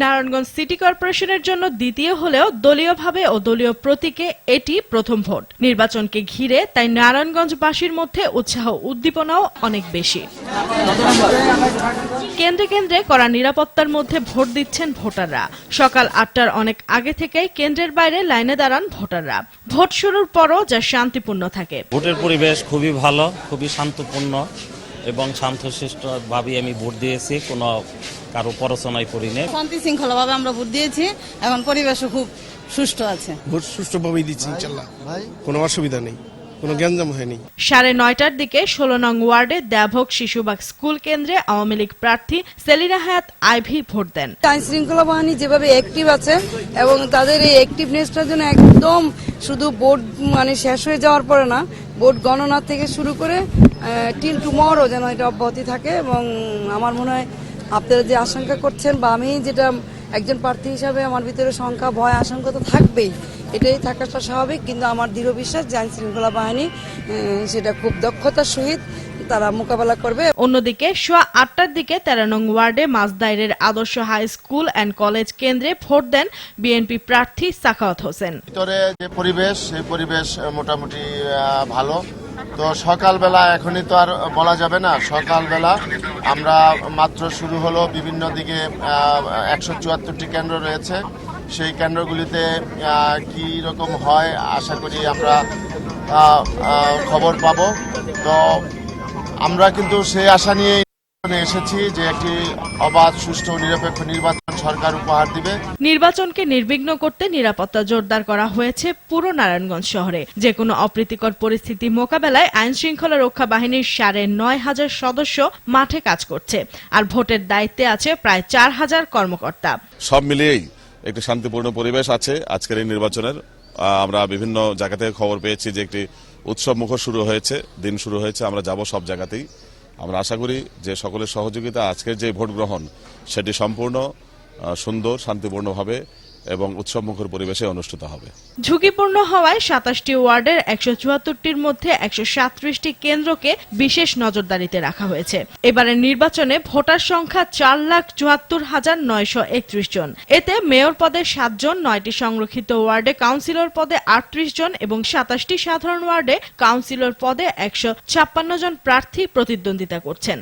Narayanganj city কর্পোরেশনের জন্য দ্বিতীয় হলেও দলীয়ভাবে ও দলীয় প্রতীকে এটি প্রথম ভোট। নির্বাচনকে ঘিরে তাই নারায়ণগঞ্জবাসীর মধ্যে উৎসাহ উদ্দীপনাও অনেক বেশি। কেন্দ্রে কেন্দ্রে কড়া নিরাপত্তার মধ্যে ভোট দিচ্ছেন ভোটাররা। সকাল ৮টার অনেক আগে থেকেই কেন্দ্রের বাইরে লাইনে দাঁড়ান ভোটাররা। ভোট শুরুর পরও যা শান্তিপূর্ণ থাকে। ভোটের পরিবেশ খুবই ভালো, খুবই শান্তপূর্ণ এবং শান্তশিষ্ট ভাবে আমি ভোট দিয়েছি। কোনো কারো প্ররোচনায় পড়িনি। শান্তি শৃঙ্খলাভাবে আমরা ভোট দিয়েছি। এখন পরিবেশও খুব সুষ্ঠু আছে। ভোট সুষ্ঠুভাবেই দিচ্ছি ইনশাআল্লাহ, কোনো অসুবিধা নেই, কোনো গ্যাঞ্জাম হয়নি। ৯:৩০টার দিকে ১৬ নং ওয়ার্ডে দেবভোগ শিশুবাগ স্কুল কেন্দ্রে আওয়ামী লীগ প্রার্থী সেলিনা হায়াত আইভি ভোট দেন। আইন শৃঙ্খলা বাহিনী যেভাবে অ্যাক্টিভ আছে এবং তাদের এই অ্যাক্টিভনেসটার জন্য একদম শুধু ভোট শেষ হয়ে যাওয়ার পরে না, ভোট গণনা থেকে শুরু করে টিল টুমরো যেন এটা অব্যাহতি থাকে। এবং আমার মনে হয় আপনারা যে আশঙ্কা করছেন বা আমি যেটা একজন প্রার্থী হিসাবে আমার ভিতরে শঙ্কা ভয় আশঙ্কা তো থাকবেই, এটাই থাকাটা স্বাভাবিক। কিন্তু আমার দৃঢ় বিশ্বাস যে আইন শৃঙ্খলা বাহিনী সেটা খুব দক্ষতার সহিত তারা মোকাবেলা করবে। অন্যদিকে সোয়া ৮টার দিকে ১৩ নং ওয়ার্ডে মাসদাইরের আদর্শ হাই স্কুল অ্যান্ড কলেজ কেন্দ্রে ভোট দেন বিএনপি প্রার্থী সাখাওয়াত হোসেন। ভিতরে যে পরিবেশ, সেই পরিবেশ মোটামুটি ভালো। তো সকালবেলা এখনই তো আর বলা যাবে না, সকালবেলা আমরা মাত্র শুরু হলো, বিভিন্ন দিকে ১৭৪টি কেন্দ্র রয়েছে। সেই কেন্দ্রগুলিতে কি রকম হয় আশা করি আমরা খবর পাবো। তো আমরা কিন্তু সেই আশা নিয়ে এসেছি যে একটি অবাধ, সুষ্ঠু, নিরপেক্ষ নির্বাচন সরকার উপহার দিবে। নির্বাচনকে নির্বিঘ্ন করতে নিরাপত্তা জোরদার করা হয়েছে পুরো নারায়ণগঞ্জ শহরে। যে কোনো অপ্রীতিকর পরিস্থিতি মোকাবেলায় আইন শৃঙ্খলা রক্ষা বাহিনীর ৯,৫০০ সদস্য মাঠে কাজ করছে। আর ভোটের দায়িত্বে আছে প্রায় ৪,০০০ কর্মকর্তা। সব মিলিয়েই একটি শান্তিপূর্ণ পরিবেশ আছে আজকের এই নির্বাচনের। আমরা বিভিন্ন জায়গা থেকে খবর পেয়েছি যে একটি উৎসব মুখর শুরু হয়েছে, দিন শুরু হয়েছে। আমরা যাব সব জায়গাতেই। আমরা আশা করি যে সকলের সহযোগিতা আজকের যে ভোট গ্রহণ সেটি সম্পূর্ণ সুন্দর, শান্তিপূর্ণভাবে এবং উৎসবমুখর পরিবেশে অনুষ্ঠিত হবে। ঝুঁকিপূর্ণ হওয়ায় ২৭টি ওয়ার্ডের ১৭৪টির মধ্যে ১৩৭টি কেন্দ্রকে বিশেষ নজরদারিতে রাখা হয়েছে। এবারের নির্বাচনে ভোটার সংখ্যা ৪,৭৪,৯৩১ জন। এতে মেয়র পদে ৭ জন, ৯টি সংরক্ষিত ওয়ার্ডে কাউন্সিলর পদে ৩৮ জন এবং ২৭টি সাধারণ ওয়ার্ডে কাউন্সিলর পদে ১৫৬ জন প্রার্থী প্রতিদ্বন্দ্বিতা করছেন।